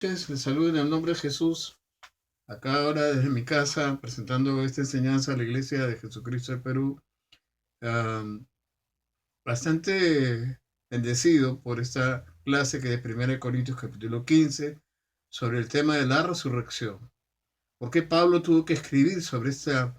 Les saludo en el nombre de Jesús, acá ahora desde mi casa, presentando esta enseñanza a la Iglesia de Jesucristo de Perú. Am, Bastante bendecido por esta clase que de 1 Corintios capítulo 15 sobre el tema de la resurrección. ¿Por qué Pablo tuvo que escribir sobre esta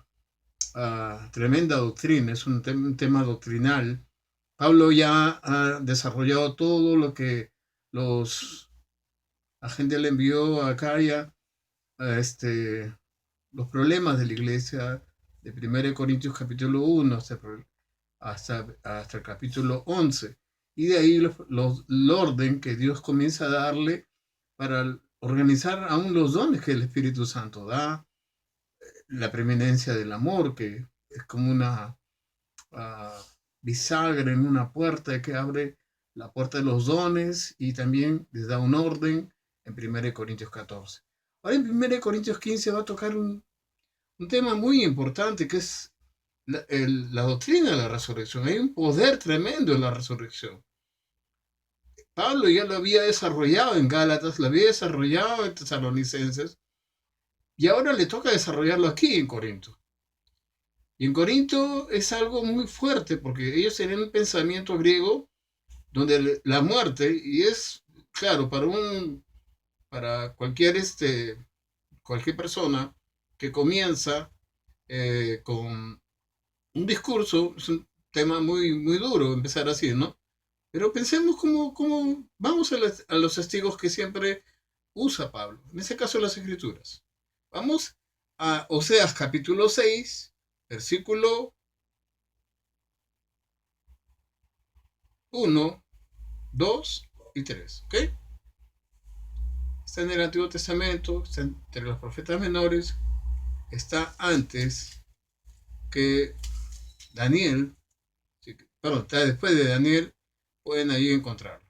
tremenda doctrina? Es un tema doctrinal. Pablo ya ha desarrollado todo lo que la gente le envió a Acaya, los problemas de la iglesia de 1 capítulo 1 hasta el capítulo 11. Y de ahí el orden que Dios comienza a darle para organizar aún los dones que el Espíritu Santo da, la preeminencia del amor, que es como una uh, bisagra en una puerta que abre la puerta de los dones y también les da un orden en 1 Corintios 14. Ahora en 1 Corintios 15 va a tocar un tema muy importante que es la doctrina de la resurrección. Hay un poder tremendo en la resurrección. Pablo ya lo había desarrollado en Gálatas, lo había desarrollado en Tesalonicenses y ahora le toca desarrollarlo aquí en Corinto. Y en Corinto es algo muy fuerte porque ellos tienen un pensamiento griego donde la muerte, y es claro, para cualquier persona que comienza con un discurso, es un tema muy duro empezar así, ¿no? Pero pensemos cómo vamos a los testigos que siempre usa Pablo, en ese caso las escrituras. Vamos a Oseas capítulo 6, versículo 1, 2 y 3, ¿ok? Está en el Antiguo Testamento, está entre los profetas menores, está antes que Daniel, perdón, está después de Daniel, pueden ahí encontrarlo.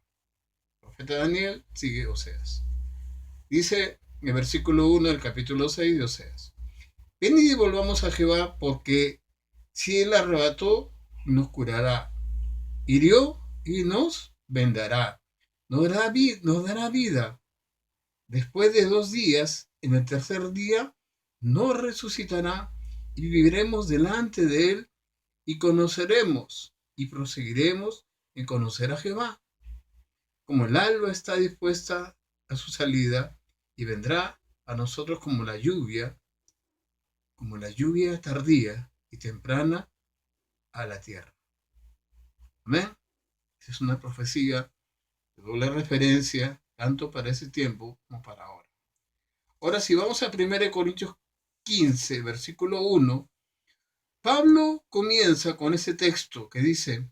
El profeta Daniel sigue Oseas. Dice en el versículo 1 del capítulo 6 de Oseas: Venid y volvamos a Jehová, porque si él arrebató, nos curará, hirió y nos vendará, nos dará vida. Después de 2 días, en el tercer día, nos resucitará y viviremos delante de él y conoceremos y proseguiremos en conocer a Jehová. Como el alba está dispuesta a su salida y vendrá a nosotros como la lluvia tardía y temprana a la tierra. Amén. Esa es una profecía de doble referencia, tanto para ese tiempo como para ahora. Ahora, si vamos a 1 Corintios 15, versículo 1, Pablo comienza con ese texto que dice: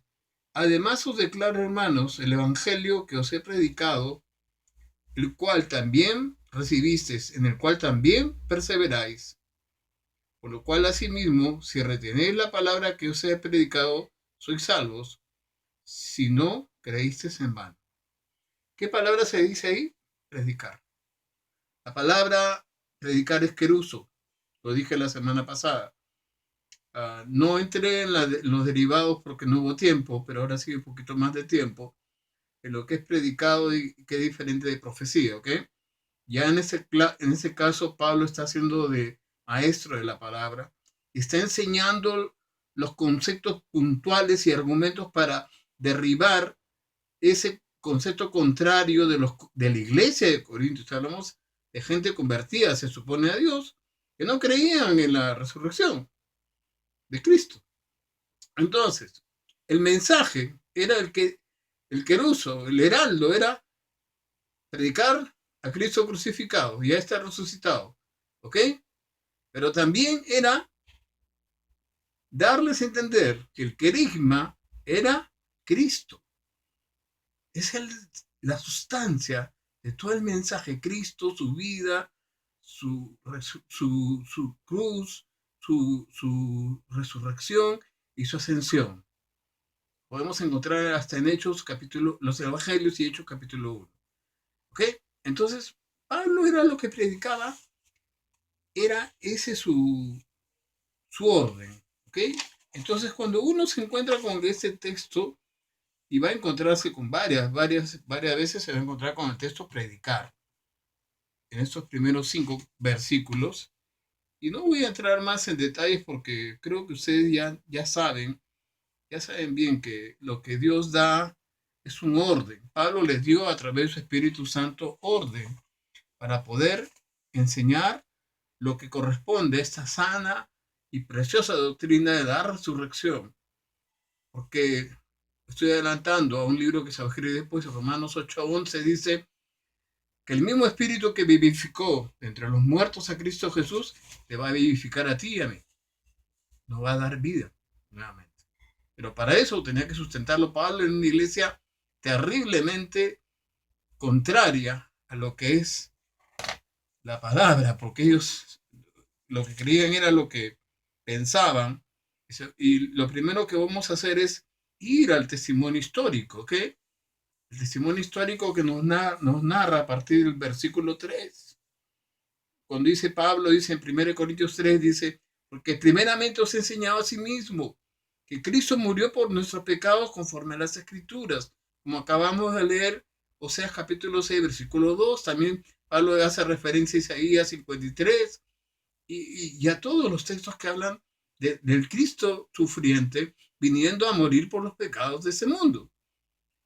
Además os declaro, hermanos, el evangelio que os he predicado, el cual también recibisteis, en el cual también perseveráis. Por lo cual, asimismo, si retenéis la palabra que os he predicado, sois salvos, si no creísteis en vano. ¿Qué palabra se dice ahí? Predicar. La palabra predicar es queruso, lo dije la semana pasada. No entré en los derivados porque no hubo tiempo, pero ahora sí un poquito más de tiempo, en lo que es predicado y que es diferente de profecía, ¿ok? Ya en ese caso Pablo está haciendo de maestro de la palabra y está enseñando los conceptos puntuales y argumentos para derribar ese concepto contrario de la iglesia de Corinto. Hablamos de gente convertida, se supone, a Dios, que no creían en la resurrección de Cristo. Entonces, el mensaje era el queruso, el heraldo, era predicar a Cristo crucificado, ya está resucitado, ¿ok? Pero también era darles a entender que el querigma era Cristo. Es la sustancia de todo el mensaje: Cristo, su vida, su cruz, su resurrección y su ascensión. Podemos encontrar hasta en Hechos capítulo, los Evangelios y Hechos capítulo 1. ¿Ok? Entonces, Pablo era lo que predicaba, era ese su orden. ¿Ok? Entonces, cuando uno se encuentra con este texto, y va a encontrarse con varias veces se va a encontrar con el texto predicar. en estos primeros 5 versículos. Y no voy a entrar más en detalles porque creo que ustedes ya saben bien que lo que Dios da es un orden. Pablo les dio a través de su Espíritu Santo orden para poder enseñar lo que corresponde a esta sana y preciosa doctrina de la resurrección. Porque estoy adelantando a un libro que se va a escribir después, Romanos 8:11, dice que el mismo Espíritu que vivificó entre los muertos a Cristo Jesús, te va a vivificar a ti y a mí. Nos va a dar vida nuevamente. Pero para eso tenía que sustentarlo Pablo en una iglesia terriblemente contraria a lo que es la palabra, porque ellos lo que creían era lo que pensaban. Y lo primero que vamos a hacer es ir al testimonio histórico, ¿ok? El testimonio histórico que nos narra a partir del versículo 3. Cuando dice Pablo, dice en 1 Corintios 3, dice, porque primeramente os he enseñado a sí mismo que Cristo murió por nuestros pecados conforme a las Escrituras, como acabamos de leer, Oseas capítulo 6, versículo 2, también Pablo hace referencia a Isaías 53, y a todos los textos que hablan del Cristo sufriente viniendo a morir por los pecados de este mundo,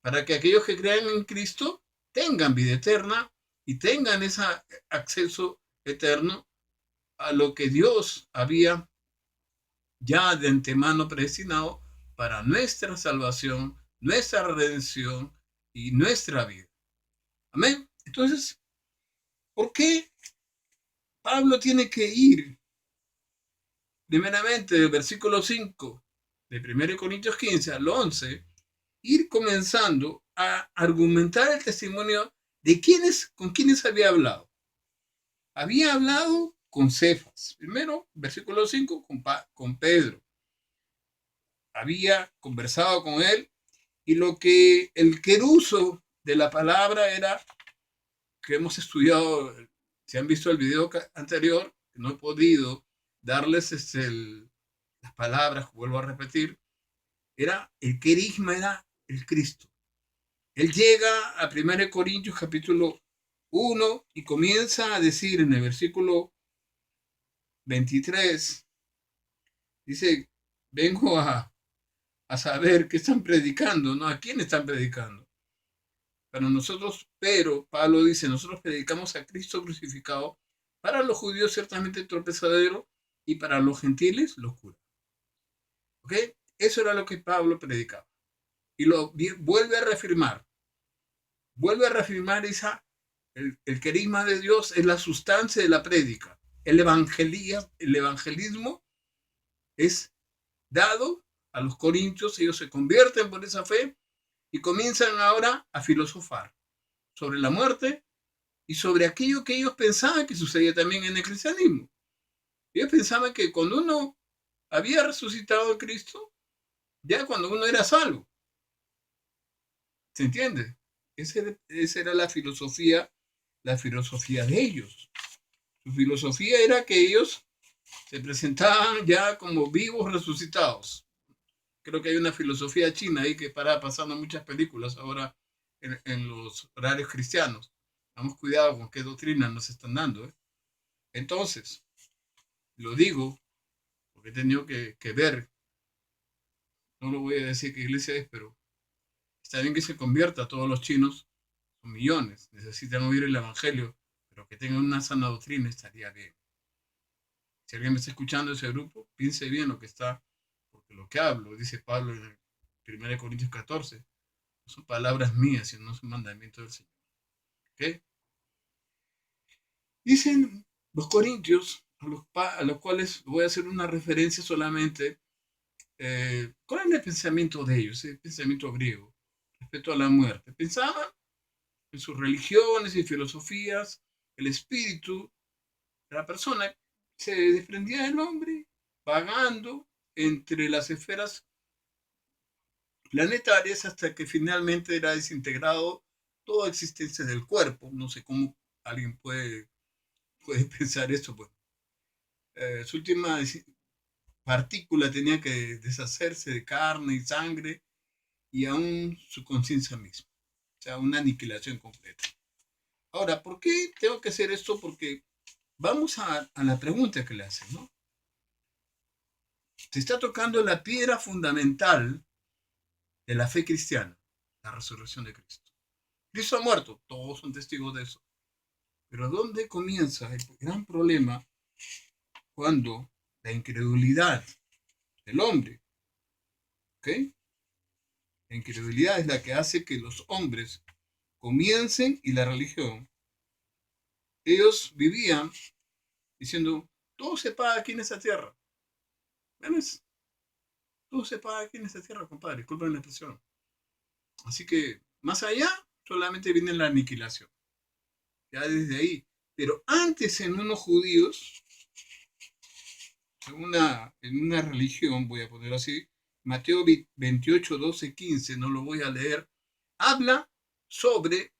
para que aquellos que crean en Cristo tengan vida eterna y tengan ese acceso eterno a lo que Dios había ya de antemano predestinado para nuestra salvación, nuestra redención y nuestra vida. Amén. Entonces, ¿por qué Pablo tiene que ir primeramente del versículo 5 de 1 Corintios 15 al 11, ir comenzando a argumentar el testimonio de con quiénes había hablado? Había hablado con Cefas. Primero, versículo 5, con Pedro. Había conversado con él y lo que el queruso de la palabra era, que hemos estudiado, si han visto el video anterior, que no he podido darles las palabras, vuelvo a repetir, era el querigma, era el Cristo. Él llega a 1 Corintios capítulo 1 y comienza a decir en el versículo 23, dice, vengo a saber qué están predicando, ¿no? ¿A quién están predicando? Para nosotros, pero Pablo dice, nosotros predicamos a Cristo crucificado, para los judíos ciertamente tropezadero y para los gentiles locura. ¿Ok? Eso era lo que Pablo predicaba. Y lo vuelve a reafirmar. Vuelve a reafirmar el querigma de Dios es la sustancia de la prédica. El evangelismo es dado a los corintios, ellos se convierten por esa fe y comienzan ahora a filosofar sobre la muerte y sobre aquello que ellos pensaban que sucedía también en el cristianismo. Ellos pensaban que cuando uno había resucitado a Cristo, ya cuando uno era salvo. ¿Se entiende? Esa era la filosofía de ellos. Su filosofía era que ellos se presentaban ya como vivos resucitados. Creo que hay una filosofía china ahí que para pasando muchas películas ahora en los horarios cristianos. Vamos cuidado con qué doctrina nos están dando. Entonces, lo digo porque he tenido que ver, no lo voy a decir qué iglesia es, pero está bien que se convierta a todos los chinos, son millones, necesitan oír el evangelio, pero que tengan una sana doctrina estaría bien. Si alguien me está escuchando ese grupo, piense bien lo que está, porque lo que hablo, dice Pablo en 1 Corintios 14, no son palabras mías, sino son mandamientos del Señor. ¿Okay? Dicen los corintios, a los cuales voy a hacer una referencia solamente, ¿cuál es el pensamiento de ellos, el pensamiento griego, respecto a la muerte? Pensaban en sus religiones y filosofías, el espíritu de la persona se desprendía del hombre, vagando entre las esferas planetarias hasta que finalmente era desintegrado toda existencia del cuerpo. No sé cómo alguien puede pensar esto. Pues. Su última partícula tenía que deshacerse de carne y sangre y aún su conciencia misma. O sea, una aniquilación completa. Ahora, ¿por qué tengo que hacer esto? Porque vamos a la pregunta que le hacen, ¿no? Se está tocando la piedra fundamental de la fe cristiana, la resurrección de Cristo. Cristo ha muerto, todos son testigos de eso. Pero ¿dónde comienza el gran problema? Cuando la incredulidad del hombre, ¿ok? La incredulidad es la que hace que los hombres comiencen y la religión, ellos vivían diciendo, todo se paga aquí en esta tierra. ¿Ves? Todo se paga aquí en esta tierra, compadre, disculpen la expresión. Así que más allá solamente viene la aniquilación. Ya desde ahí. Pero antes en unos judíos, en una religión, voy a poner así, Mateo 28, 12, 15, no lo voy a leer, habla sobre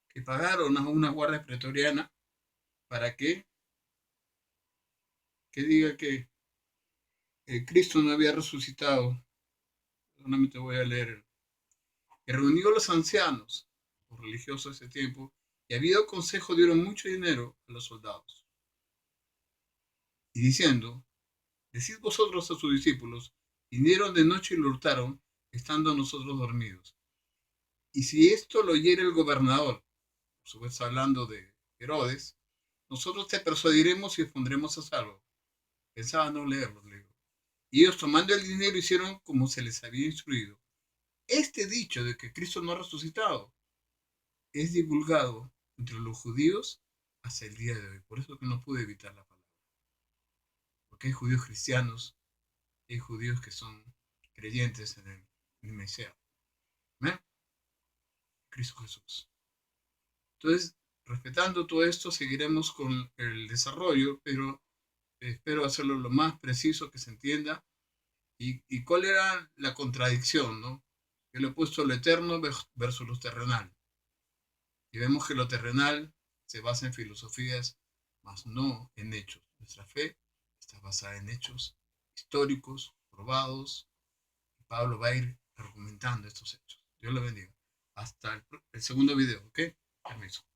que pagaron a una guardia pretoriana para que diga que Cristo no había resucitado. Solamente voy a leer. Que reunió a los ancianos, los religiosos de ese tiempo, y habido consejo dieron mucho dinero a los soldados. Y diciendo, decid vosotros a sus discípulos, vinieron de noche y lo hurtaron, estando nosotros dormidos. Y si esto lo oyere el gobernador, por supuesto hablando de Herodes, nosotros te persuadiremos y os pondremos a salvo. Pensaba no leerlo, le digo. Y ellos tomando el dinero hicieron como se les había instruido. Este dicho de que Cristo no ha resucitado es divulgado entre los judíos hasta el día de hoy. Por eso que no pude evitar la palabra. Porque hay judíos cristianos, hay judíos que son creyentes en el Mesías. ¿Ven? Cristo Jesús. Entonces, respetando todo esto, seguiremos con el desarrollo, pero espero hacerlo lo más preciso que se entienda. ¿Y cuál era la contradicción, no? El opuesto a lo eterno versus lo terrenal. Y vemos que lo terrenal se basa en filosofías, mas no en hechos. Nuestra fe está basada en hechos históricos, probados, y Pablo va a ir argumentando estos hechos. Dios lo bendiga. Hasta el segundo video, ¿ok? Permiso.